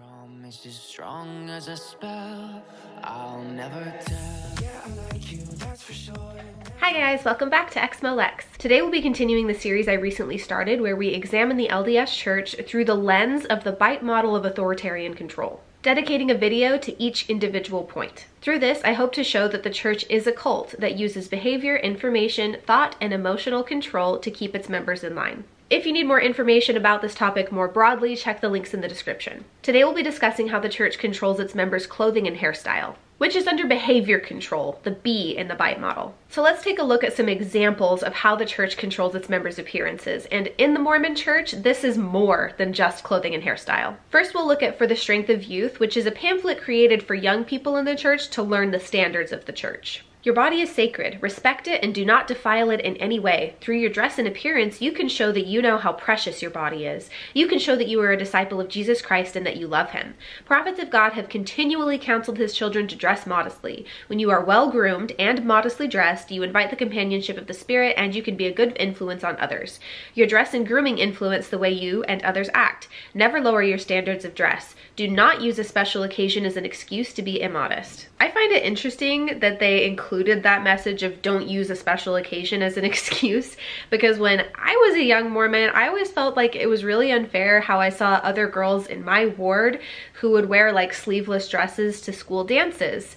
promise is strong as a spell. I'll never tell. Yeah, I like you, that's for sure. Hi guys, welcome back to Exmo Lex. Today we'll be continuing the series I recently started where we examine the LDS Church through the lens of the BITE model of authoritarian control, dedicating a video to each individual point. Through this, I hope to show that the church is a cult that uses behavior, information, thought, and emotional control to keep its members in line. If you need more information about this topic more broadly, check the links in the description. Today we'll be discussing how the church controls its members' clothing and hairstyle, which is under behavior control, the B in the BITE model. So let's take a look at some examples of how the church controls its members' appearances. And in the Mormon church, this is more than just clothing and hairstyle. First, we'll look at For the Strength of Youth, which is a pamphlet created for young people in the church to learn the standards of the church. Your body is sacred. Respect it and do not defile it in any way. Through your dress and appearance, you can show that you know how precious your body is. You can show that you are a disciple of Jesus Christ and that you love him. Prophets of God have continually counseled his children to dress modestly. When you are well groomed and modestly dressed, you invite the companionship of the Spirit and you can be a good influence on others. Your dress and grooming influence the way you and others act. Never lower your standards of dress. Do not use a special occasion as an excuse to be immodest. I find it interesting that they included that message of don't use a special occasion as an excuse, because when I was a young Mormon, I always felt like it was really unfair how I saw other girls in my ward who would wear like sleeveless dresses to school dances.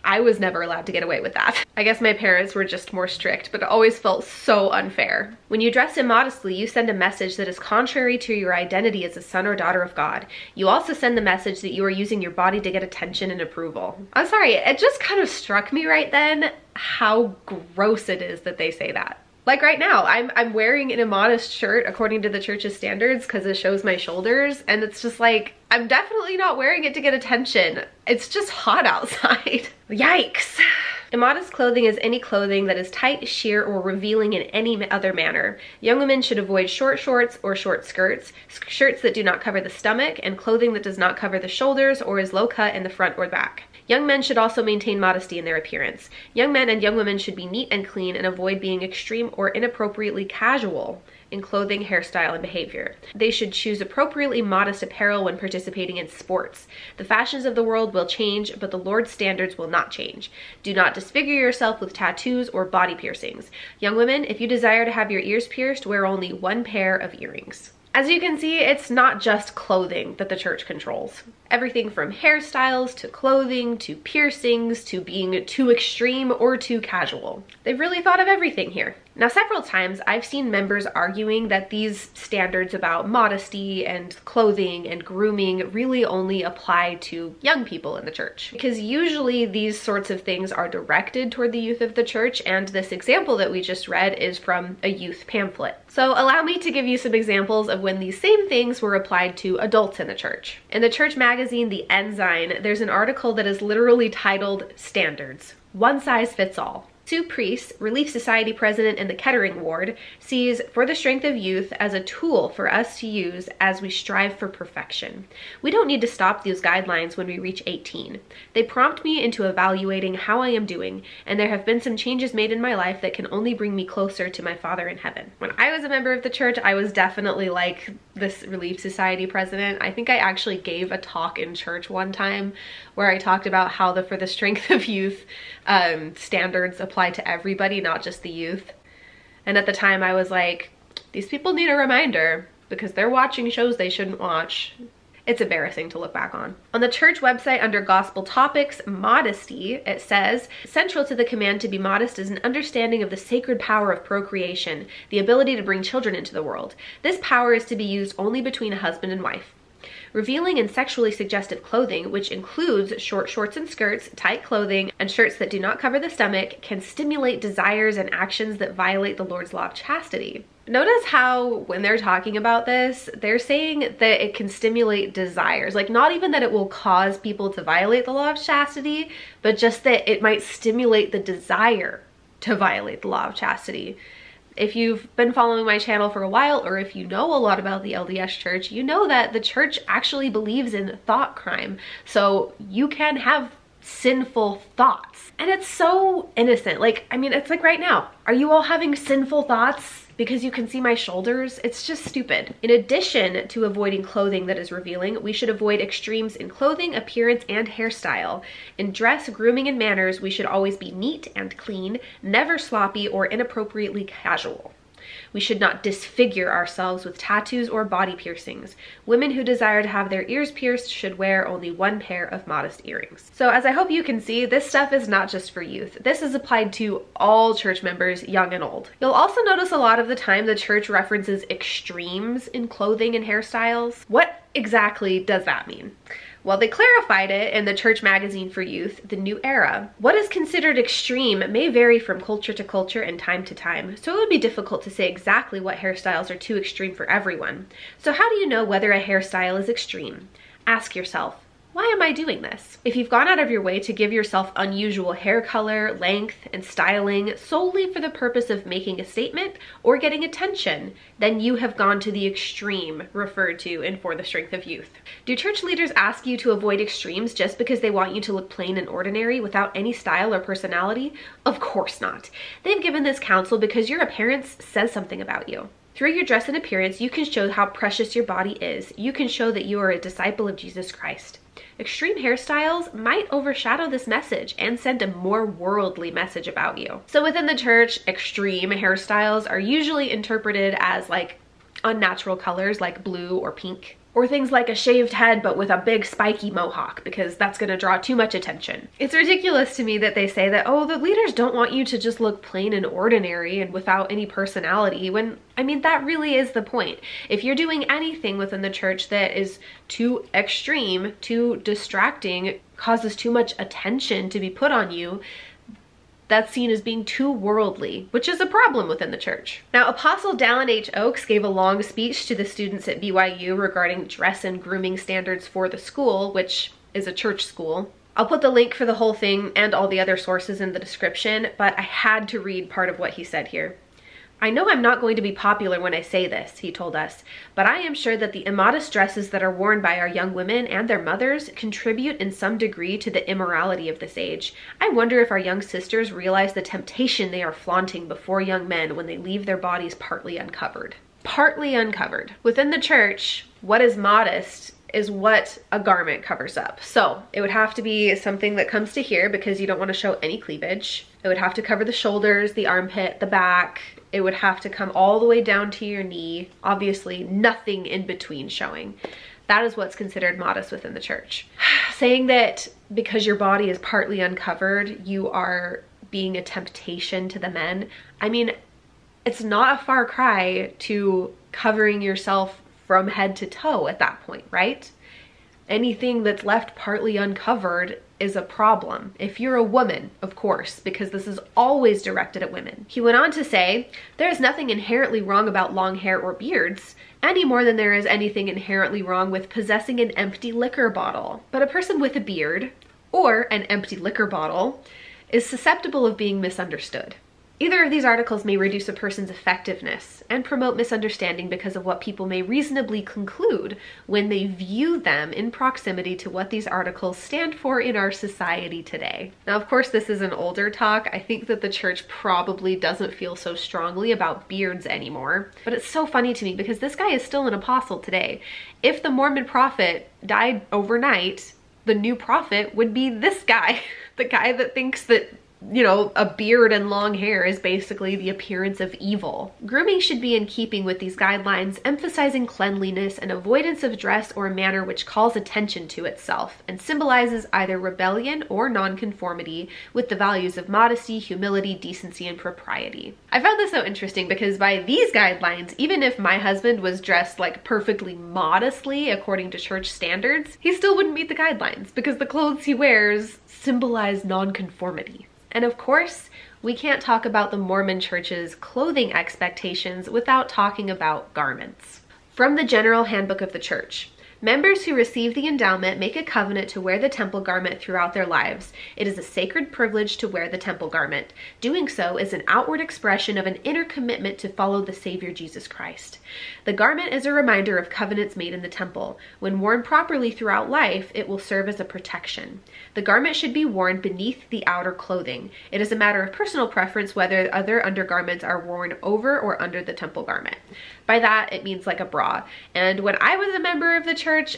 I was never allowed to get away with that. I guess my parents were just more strict, but it always felt so unfair. When you dress immodestly, you send a message that is contrary to your identity as a son or daughter of God. You also send the message that you are using your body to get attention and approval. I'm sorry, it just kind of struck me right then how gross it is that they say that. Like right now, I'm wearing an immodest shirt according to the church's standards because it shows my shoulders, and it's just like, I'm definitely not wearing it to get attention. It's just hot outside. Yikes. Immodest clothing is any clothing that is tight, sheer, or revealing in any other manner. Young women should avoid short shorts or short skirts, shirts that do not cover the stomach, and clothing that does not cover the shoulders or is low cut in the front or back. Young men should also maintain modesty in their appearance. Young men and young women should be neat and clean and avoid being extreme or inappropriately casual in clothing, hairstyle, and behavior. They should choose appropriately modest apparel when participating in sports. The fashions of the world will change, but the Lord's standards will not change. Do not disfigure yourself with tattoos or body piercings. Young women, if you desire to have your ears pierced, wear only one pair of earrings. As you can see, it's not just clothing that the church controls. Everything from hairstyles to clothing to piercings to being too extreme or too casual. They've really thought of everything here. Now, several times I've seen members arguing that these standards about modesty and clothing and grooming really only apply to young people in the church, because usually these sorts of things are directed toward the youth of the church, and this example that we just read is from a youth pamphlet. So allow me to give you some examples of when these same things were applied to adults in the church. In the church magazine, The Ensign, there's an article that is literally titled Standards. One size fits all. Sue Priest, Relief Society president in the Kettering ward, sees For the Strength of Youth as a tool for us to use as we strive for perfection. We don't need to stop those guidelines when we reach 18. They prompt me into evaluating how I am doing, and there have been some changes made in my life that can only bring me closer to my Father in heaven. When I was a member of the church, I was definitely like this Relief Society president. I think I actually gave a talk in church one time where I talked about how the For the Strength of Youth standards apply to everybody, not just the youth. And at the time I was like, these people need a reminder because they're watching shows they shouldn't watch. It's embarrassing to look back on. On the church website under Gospel Topics, Modesty, it says, central to the command to be modest is an understanding of the sacred power of procreation, the ability to bring children into the world. This power is to be used only between a husband and wife. Revealing and sexually suggestive clothing, which includes short shorts and skirts, tight clothing, and shirts that do not cover the stomach, can stimulate desires and actions that violate the Lord's law of chastity. Notice how when they're talking about this, they're saying that it can stimulate desires. Like, not even that it will cause people to violate the law of chastity, but just that it might stimulate the desire to violate the law of chastity. If you've been following my channel for a while, or if you know a lot about the LDS church, you know that the church actually believes in thought crime. So you can have sinful thoughts. And it's so innocent. Like, I mean, it's like right now, are you all having sinful thoughts because you can see my shoulders. It's just stupid. In addition to avoiding clothing that is revealing, we should avoid extremes in clothing, appearance, and hairstyle. In dress, grooming, and manners, we should always be neat and clean, never sloppy or inappropriately casual. We should not disfigure ourselves with tattoos or body piercings. Women who desire to have their ears pierced should wear only one pair of modest earrings. So as I hope you can see, this stuff is not just for youth. This is applied to all church members, young and old. You'll also notice a lot of the time the church references extremes in clothing and hairstyles. What exactly does that mean? Well, they clarified it in the church magazine for youth, The New Era. What is considered extreme may vary from culture to culture and time to time, so it would be difficult to say exactly what hairstyles are too extreme for everyone. So how do you know whether a hairstyle is extreme? Ask yourself, why am I doing this? If you've gone out of your way to give yourself unusual hair color, length, and styling solely for the purpose of making a statement or getting attention, then you have gone to the extreme referred to in For the Strength of Youth. Do church leaders ask you to avoid extremes just because they want you to look plain and ordinary without any style or personality? Of course not. They've given this counsel because your appearance says something about you. Through your dress and appearance, you can show how precious your body is. You can show that you are a disciple of Jesus Christ. Extreme hairstyles might overshadow this message and send a more worldly message about you. So within the church, extreme hairstyles are usually interpreted as like unnatural colors like blue or pink, or things like a shaved head but with a big spiky mohawk, because that's going to draw too much attention. It's ridiculous to me that they say that, oh, the leaders don't want you to just look plain and ordinary and without any personality, when, I mean, that really is the point. If you're doing anything within the church that is too extreme, too distracting, causes too much attention to be put on you, that's seen as being too worldly, which is a problem within the church. Now, Apostle Dallin H. Oaks gave a long speech to the students at BYU regarding dress and grooming standards for the school, which is a church school. I'll put the link for the whole thing and all the other sources in the description, but I had to read part of what he said here. I know I'm not going to be popular when I say this, he told us, but I am sure that the immodest dresses that are worn by our young women and their mothers contribute in some degree to the immorality of this age. I wonder if our young sisters realize the temptation they are flaunting before young men when they leave their bodies partly uncovered. Partly uncovered. Within the church, what is modest is what a garment covers up. So it would have to be something that comes to here because you don't want to show any cleavage. It would have to cover the shoulders, the armpit, the back. It would have to come all the way down to your knee. Obviously, nothing in between showing. That is what's considered modest within the church. Saying that because your body is partly uncovered, you are being a temptation to the men. I mean, it's not a far cry to covering yourself from head to toe at that point, right? Anything that's left partly uncovered is a problem. If you're a woman, of course, because this is always directed at women. He went on to say, there's nothing inherently wrong about long hair or beards, any more than there is anything inherently wrong with possessing an empty liquor bottle. But a person with a beard, or an empty liquor bottle, is susceptible of being misunderstood. Either of these articles may reduce a person's effectiveness and promote misunderstanding because of what people may reasonably conclude when they view them in proximity to what these articles stand for in our society today. Now, of course, this is an older talk. I think that the church probably doesn't feel so strongly about beards anymore, but it's so funny to me because this guy is still an apostle today. If the Mormon prophet died overnight, the new prophet would be this guy, the guy that thinks that, you know, a beard and long hair is basically the appearance of evil. Grooming should be in keeping with these guidelines, emphasizing cleanliness and avoidance of dress or manner which calls attention to itself and symbolizes either rebellion or nonconformity with the values of modesty, humility, decency, and propriety. I found this so interesting because by these guidelines, even if my husband was dressed like perfectly modestly according to church standards, he still wouldn't meet the guidelines because the clothes he wears symbolize nonconformity. And of course, we can't talk about the Mormon Church's clothing expectations without talking about garments. From the General Handbook of the Church, Members who receive the endowment make a covenant to wear the temple garment throughout their lives. It is a sacred privilege to wear the temple garment. Doing so is an outward expression of an inner commitment to follow the Savior Jesus Christ. The garment is a reminder of covenants made in the temple. When worn properly throughout life, it will serve as a protection. The garment should be worn beneath the outer clothing. It is a matter of personal preference whether other undergarments are worn over or under the temple garment. By that, it means like a bra. And when I was a member of the church,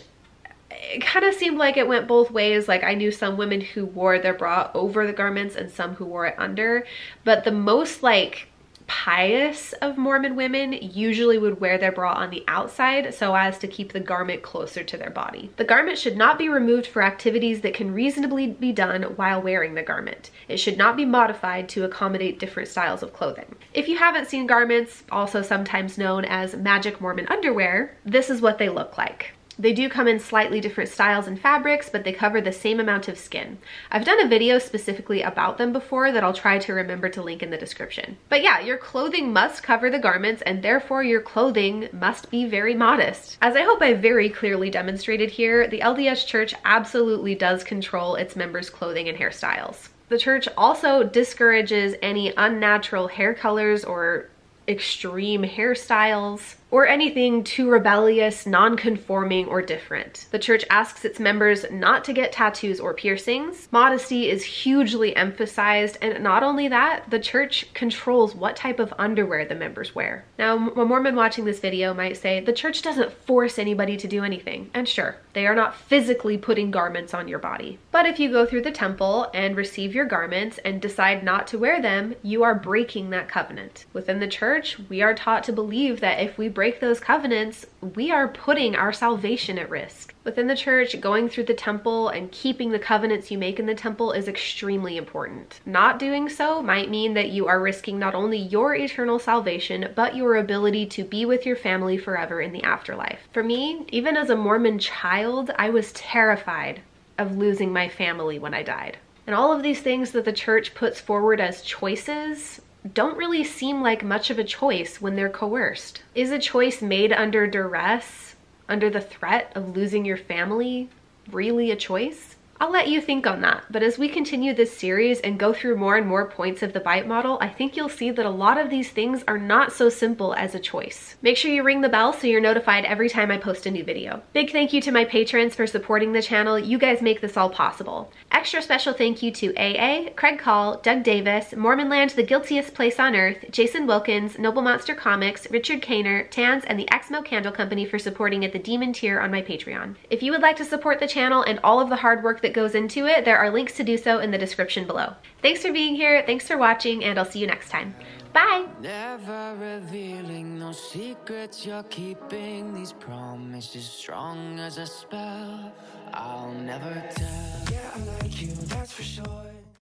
it kind of seemed like it went both ways. Like, I knew some women who wore their bra over the garments and some who wore it under, but the most like pious of Mormon women usually would wear their bra on the outside so as to keep the garment closer to their body. The garment should not be removed for activities that can reasonably be done while wearing the garment. It should not be modified to accommodate different styles of clothing. If you haven't seen garments, also sometimes known as magic Mormon underwear, this is what they look like. They do come in slightly different styles and fabrics, but they cover the same amount of skin. I've done a video specifically about them before that I'll try to remember to link in the description. But yeah, your clothing must cover the garments, and therefore your clothing must be very modest. As I hope I very clearly demonstrated here, the LDS Church absolutely does control its members' clothing and hairstyles. The church also discourages any unnatural hair colors or extreme hairstyles, or anything too rebellious, non-conforming, or different. The church asks its members not to get tattoos or piercings. Modesty is hugely emphasized, and not only that, the church controls what type of underwear the members wear. Now, a Mormon watching this video might say, the church doesn't force anybody to do anything, and sure, they are not physically putting garments on your body. But if you go through the temple and receive your garments and decide not to wear them, you are breaking that covenant. Within the church, we are taught to believe that if we break those covenants, we are putting our salvation at risk. Within the church, going through the temple and keeping the covenants you make in the temple is extremely important. Not doing so might mean that you are risking not only your eternal salvation, but your ability to be with your family forever in the afterlife. For me, even as a Mormon child, I was terrified of losing my family when I died. And all of these things that the church puts forward as choices don't really seem like much of a choice when they're coerced. Is a choice made under duress, under the threat of losing your family, really a choice? I'll let you think on that, but as we continue this series and go through more and more points of the bite model, I think you'll see that a lot of these things are not so simple as a choice. Make sure you ring the bell so you're notified every time I post a new video. Big thank you to my patrons for supporting the channel. You guys make this all possible. Extra special thank you to AA, Craig Call, Doug Davis, Mormonland, The Guiltiest Place on Earth, Jason Wilkins, Noble Monster Comics, Richard Kaner, Tans, and the Exmo Candle Company for supporting at the Demon tier on my Patreon. If you would like to support the channel and all of the hard work that goes into it, there are links to do so in the description below. Thanks for being here, thanks for watching, and I'll see you next time. Bye! Never revealing no secrets you're keeping. These promises strong as a spell. I'll never tell. Yeah, I like you, that's for sure.